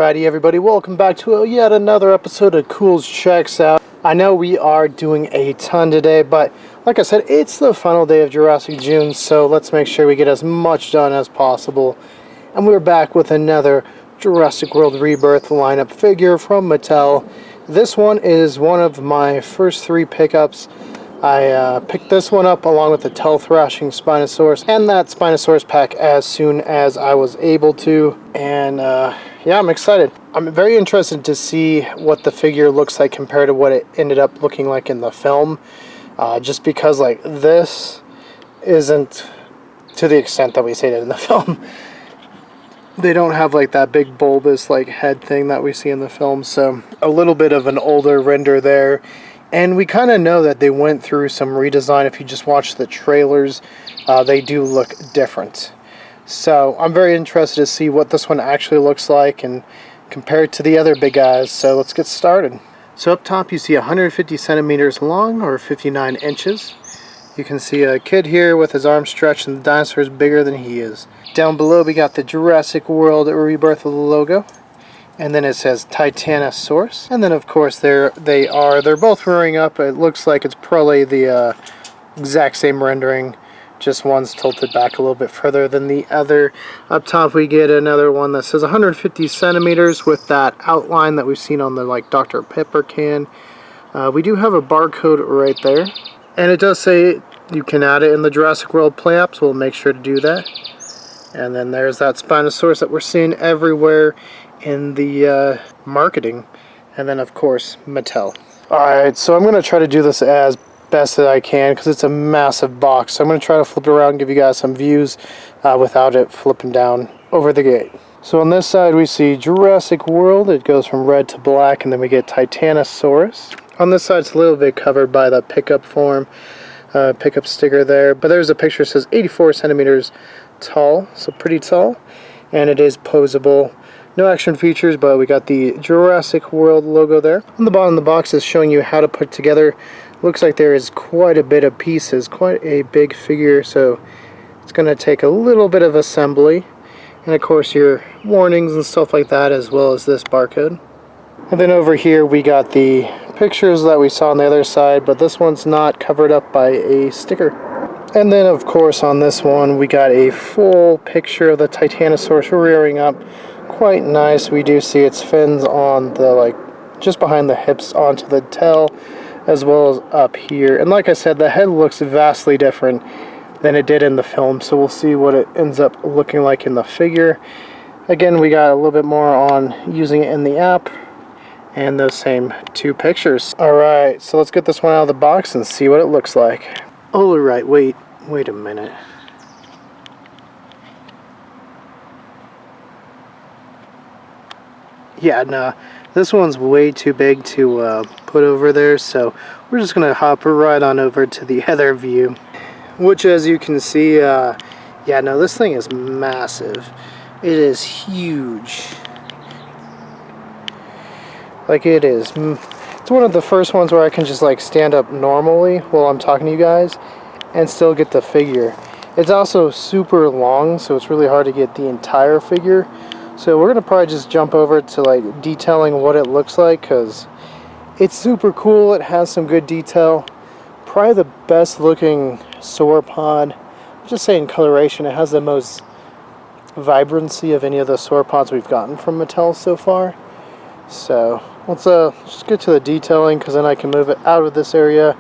Alrighty everybody, welcome back to yet another episode of Culz Checks Out. I know we are doing a ton today, but like I said, it's the final day of Jurassic June, so let's make sure we get as much done as possible. And we're back with another Jurassic World Rebirth lineup figure from Mattel. This one is one of my first three pickups. I picked this one up along with the tail thrashing Spinosaurus and that Spinosaurus pack as soon as I was able to, and yeah, I'm excited. I'm very interested to see what the figure looks like compared to what it ended up looking like in the film, just because like this isn't to the extent that we see it in the film. They don't have like that big bulbous like head thing that we see in the film, so a little bit of an older render there. And we kind of know that they went through some redesign. If you just watch the trailers, they do look different. So I'm very interested to see what this one actually looks like and compared to the other big guys. So let's get started. So up top you see 150 centimeters long, or 59 inches. You can see a kid here with his arms stretched and the dinosaur is bigger than he is. Down below we got the Jurassic World Rebirth logo. And then it says Titanosaurus. And then of course they're both rearing up. It looks like it's probably the exact same rendering, just one's tilted back a little bit further than the other. Up top we get another one that says 150 centimeters with that outline that we've seen on the like Dr. Pepper can. We do have a barcode right there. And it does say you can add it in the Jurassic World play app, so we'll make sure to do that. And then there's that Spinosaurus that we're seeing everywhere in the marketing, and then of course Mattel. Alright, so I'm going to try to do this as best as I can because it's a massive box, so I'm going to try to flip it around and give you guys some views without it flipping down over the gate. So on this side we see Jurassic World. It goes from red to black, and then we get Titanosaurus. On this side it's a little bit covered by the pickup form, pickup sticker there, but there's a picture that says 84 centimeters tall, so pretty tall, and it is posable. No action features, but we got the Jurassic World logo there. On the bottom of the box is showing you how to put together. Looks like there is quite a bit of pieces, quite a big figure, so it's going to take a little bit of assembly. And of course your warnings and stuff like that, as well as this barcode. And then over here we got the pictures that we saw on the other side, but this one's not covered up by a sticker. And then of course on this one we got a full picture of the Titanosaurus rearing up. Quite nice. We do see its fins on the just behind the hips onto the tail, as well as up here. And like I said, the head looks vastly different than it did in the film, so we'll see what it ends up looking like in the figure. Again, we got a little bit more on using it in the app and those same two pictures. Alright, so let's get this one out of the box and see what it looks like. Alright, wait a minute. Yeah, no, this one's way too big to put over there, so we're just going to hop right on over to the other view. Which, as you can see, yeah, no, this thing is massive. It is huge. Like, it is. It's one of the first ones where I can just, stand up normally while I'm talking to you guys and still get the figure. It's also super long, so it's really hard to get the entire figure. So we're going to probably just jump over to detailing what it looks like, because it's super cool. It has some good detail. Probably the best looking sauropod. Just saying coloration, it has the most vibrancy of any of the sauropods we've gotten from Mattel so far. So let's just get to the detailing, because then I can move it out of this area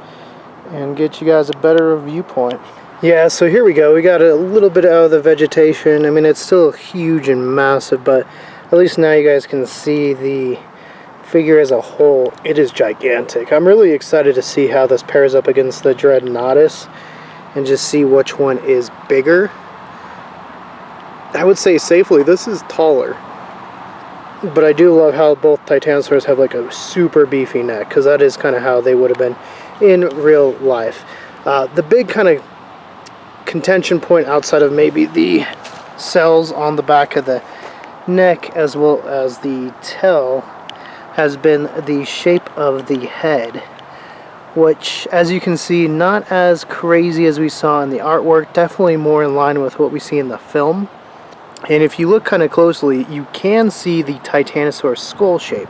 and get you guys a better viewpoint. Yeah, so here we go. We got a little bit out of the vegetation. I mean, it's still huge and massive, but at least now you guys can see the figure as a whole. It is gigantic. I'm really excited to see how this pairs up against the Dreadnoughtus and just see which one is bigger. I would say safely this is taller, but I do love how both Titanosaurs have a super beefy neck, because that is kind of how they would have been in real life. The big kind of contention point, outside of maybe the cells on the back of the neck as well as the tail, has been the shape of the head, which, as you can see, not as crazy as we saw in the artwork, definitely more in line with what we see in the film. And if you look kind of closely, you can see the Titanosaurus skull shape,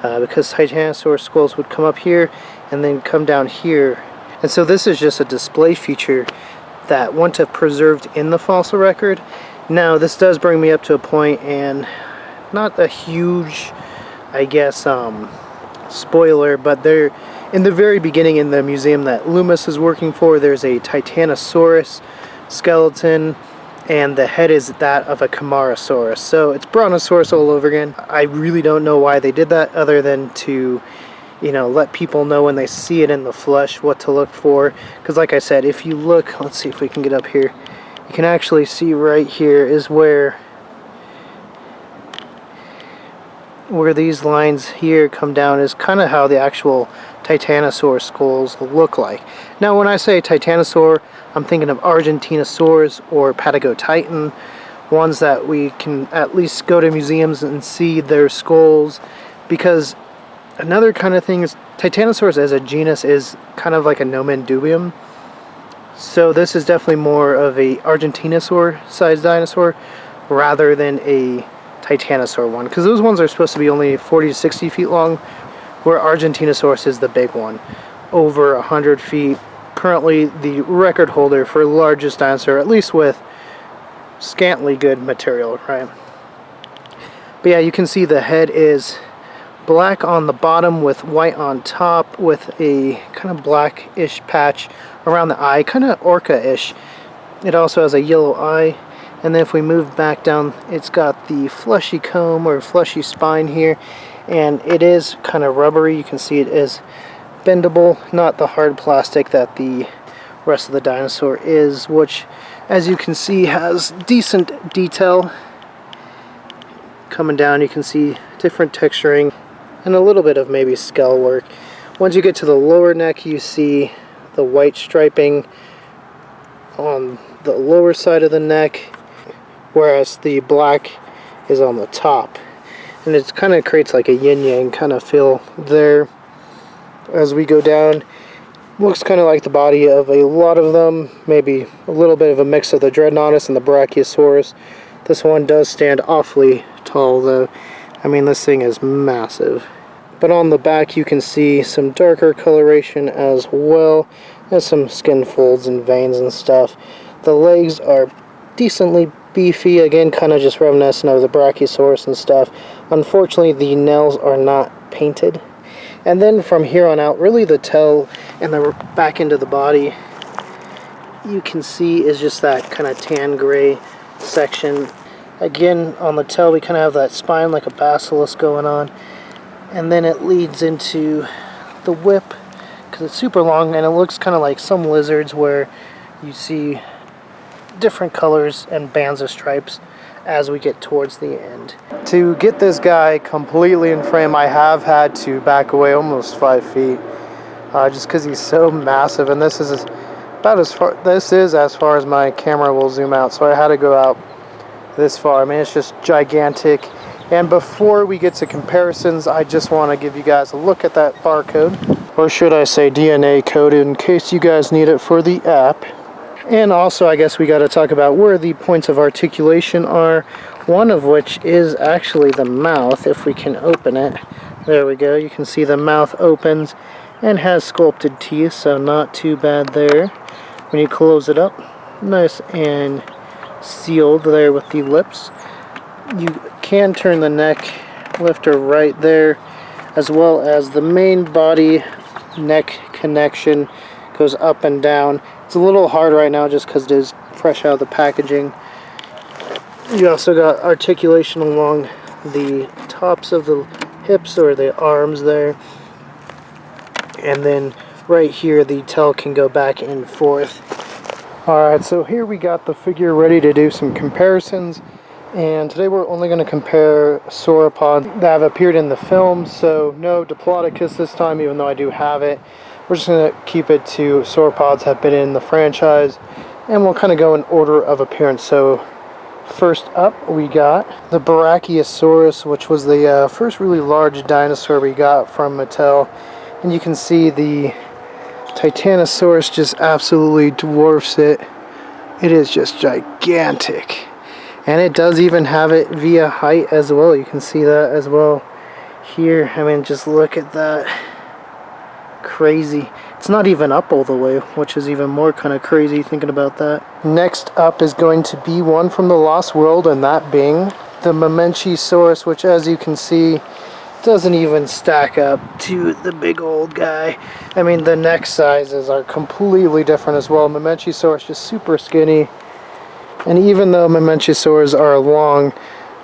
because Titanosaurus skulls would come up here and then come down here. And so this is just a display feature that wouldn't have preserved in the fossil record. Now this does bring me up to a point, and not a huge, I guess, spoiler, but there, in the very beginning in the museum that Loomis is working for, there's a Titanosaurus skeleton, and the head is that of a Camarasaurus. So it's Brontosaurus all over again. I really don't know why they did that, other than to, you know, let people know when they see it in the flesh what to look for. Because like I said, if you look, let's see if we can get up here, you can actually see right here is where these lines here come down, is kind of how the actual Titanosaur skulls look like. Now when I say Titanosaur, I'm thinking of Argentinosaurs or Patagotitan, ones that we can at least go to museums and see their skulls. Because another kind of thing is, Titanosaurus as a genus is kind of like a nomen dubium. So this is definitely more of a Argentinosaur sized dinosaur rather than a Titanosaur one, because those ones are supposed to be only 40 to 60 feet long, where Argentinosaurus is the big one, over 100 feet. Currently the record holder for largest dinosaur, at least with scantily good material, right? But yeah, you can see the head is black on the bottom with white on top, with a kind of blackish patch around the eye, kind of orca-ish. It also has a yellow eye. And then if we move back down, it's got the fleshy comb or fleshy spine here, and it is kind of rubbery. You can see it is bendable, not the hard plastic that the rest of the dinosaur is, which, as you can see, has decent detail. Coming down, you can see different texturing and a little bit of maybe skull work. Once you get to the lower neck, you see the white striping on the lower side of the neck, whereas the black is on the top, and it kind of creates like a yin-yang kind of feel there. As we go down, looks kind of like the body of a lot of them, maybe a little bit of a mix of the Dreadnoughtus and the Brachiosaurus. This one does stand awfully tall though. I mean, this thing is massive. But on the back you can see some darker coloration as well, and some skin folds and veins and stuff. The legs are decently beefy, again kind of just reminiscent of the Brachiosaurus and stuff. Unfortunately the nails are not painted. And then from here on out, really the tail and the back end of the body, you can see is just that kind of tan gray section. Again, on the tail we kind of have that spine like a basilisk going on, and then it leads into the whip because it's super long, and it looks kind of like some lizards where you see different colors and bands of stripes as we get towards the end. To get this guy completely in frame, I have had to back away almost 5 feet, just because he's so massive, and this is about as far as my camera will zoom out, so I had to go out this far. I mean, it's just gigantic. And before we get to comparisons, I just want to give you guys a look at that barcode, or should I say DNA code, in case you guys need it for the app. And also, I guess we got to talk about where the points of articulation are, one of which is actually the mouth. If we can open it, there we go. You can see the mouth opens and has sculpted teeth, so not too bad there. When you close it up, nice and sealed there with the lips. You can turn the neck lifter right there, as well as the main body neck connection goes up and down. It's a little hard right now just because it is fresh out of the packaging. You also got articulation along the tops of the hips or the arms there, and then right here the tail can go back and forth. Alright, so here we got the figure ready to do some comparisons, and today we're only going to compare sauropods that have appeared in the film, so no Diplodocus this time, even though I do have it. We're just going to keep it to sauropods have been in the franchise, and we'll kind of go in order of appearance. So first up we got the Brachiosaurus, which was the first really large dinosaur we got from Mattel, and you can see the Titanosaurus just absolutely dwarfs it. It is just gigantic. And it does even have it via height as well. You can see that as well here. I mean, just look at that. Crazy. It's not even up all the way, which is even more kind of crazy thinking about that. Next up is going to be one from the Lost World, and that being the Mamenchisaurus, which, as you can see, doesn't even stack up to the big old guy. I mean, the neck sizes are completely different as well. Mamenchisaurus just super skinny, and even though Mamenchisaurs are long,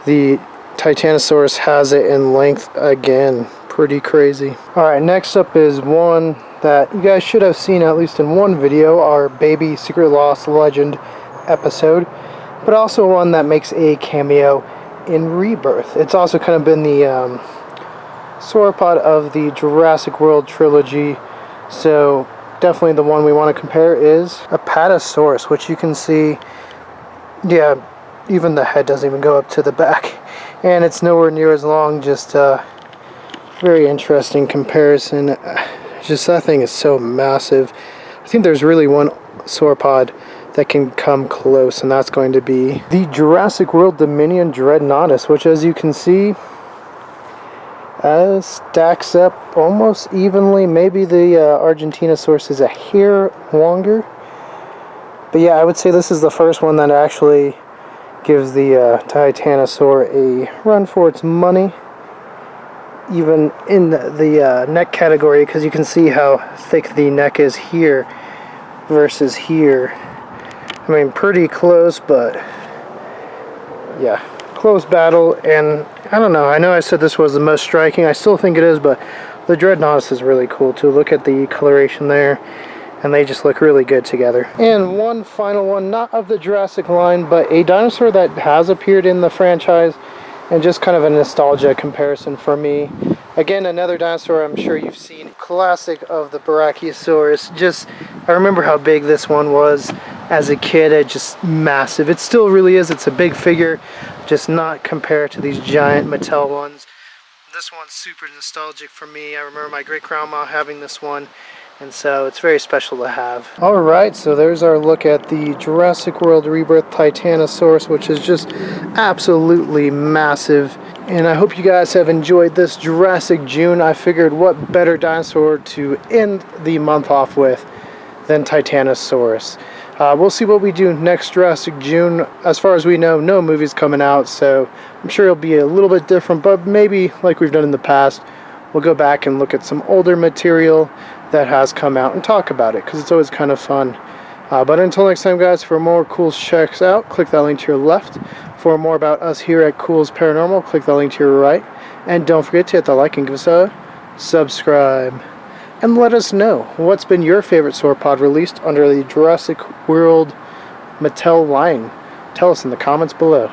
the Titanosaurus has it in length again. Pretty crazy. Alright, next up is one that you guys should have seen at least in one video, our Baby Secret Lost Legend episode, but also one that makes a cameo in Rebirth. It's also kind of been the sauropod of the Jurassic World trilogy, so definitely the one we want to compare is Apatosaurus, which you can see, yeah, even the head doesn't even go up to the back, and it's nowhere near as long. Just very interesting comparison. Just that thing is so massive. I think there's really one sauropod that can come close, and that's going to be the Jurassic World Dominion Dreadnoughtus, which, as you can see, stacks up almost evenly. Maybe the Argentinosaurus is a hair longer, but yeah, I would say this is the first one that actually gives the Titanosaur a run for its money, even in the neck category, because you can see how thick the neck is here versus here. I mean, pretty close, but yeah, close battle. And I don't know, I know I said this was the most striking, I still think it is, but the Dreadnoughtus is really cool too. Look at the coloration there, and they just look really good together. And one final one, not of the Jurassic line, but a dinosaur that has appeared in the franchise, and just kind of a nostalgia comparison for me. Again, another dinosaur I'm sure you've seen, classic of the Brachiosaurus. Just, I remember how big this one was as a kid. It's just massive. It still really is. It's a big figure, just not compared to these giant Mattel ones. This one's super nostalgic for me. I remember my great-grandma having this one, and so it's very special to have. Alright, so there's our look at the Jurassic World Rebirth Titanosaurus, which is just absolutely massive. And I hope you guys have enjoyed this Jurassic June. I figured what better dinosaur to end the month off with than Titanosaurus. We'll see what we do next Jurassic June. As far as we know, no movie's coming out, so I'm sure it'll be a little bit different, but maybe like we've done in the past, we'll go back and look at some older material that has come out and talk about it, because it's always kind of fun. But until next time, guys, for more Culz Checks Out, click that link to your left. For more about us here at Culz Paranormal, click that link to your right. And don't forget to hit the like and give us a subscribe. And let us know what's been your favorite sauropod released under the Jurassic World Mattel line. Tell us in the comments below.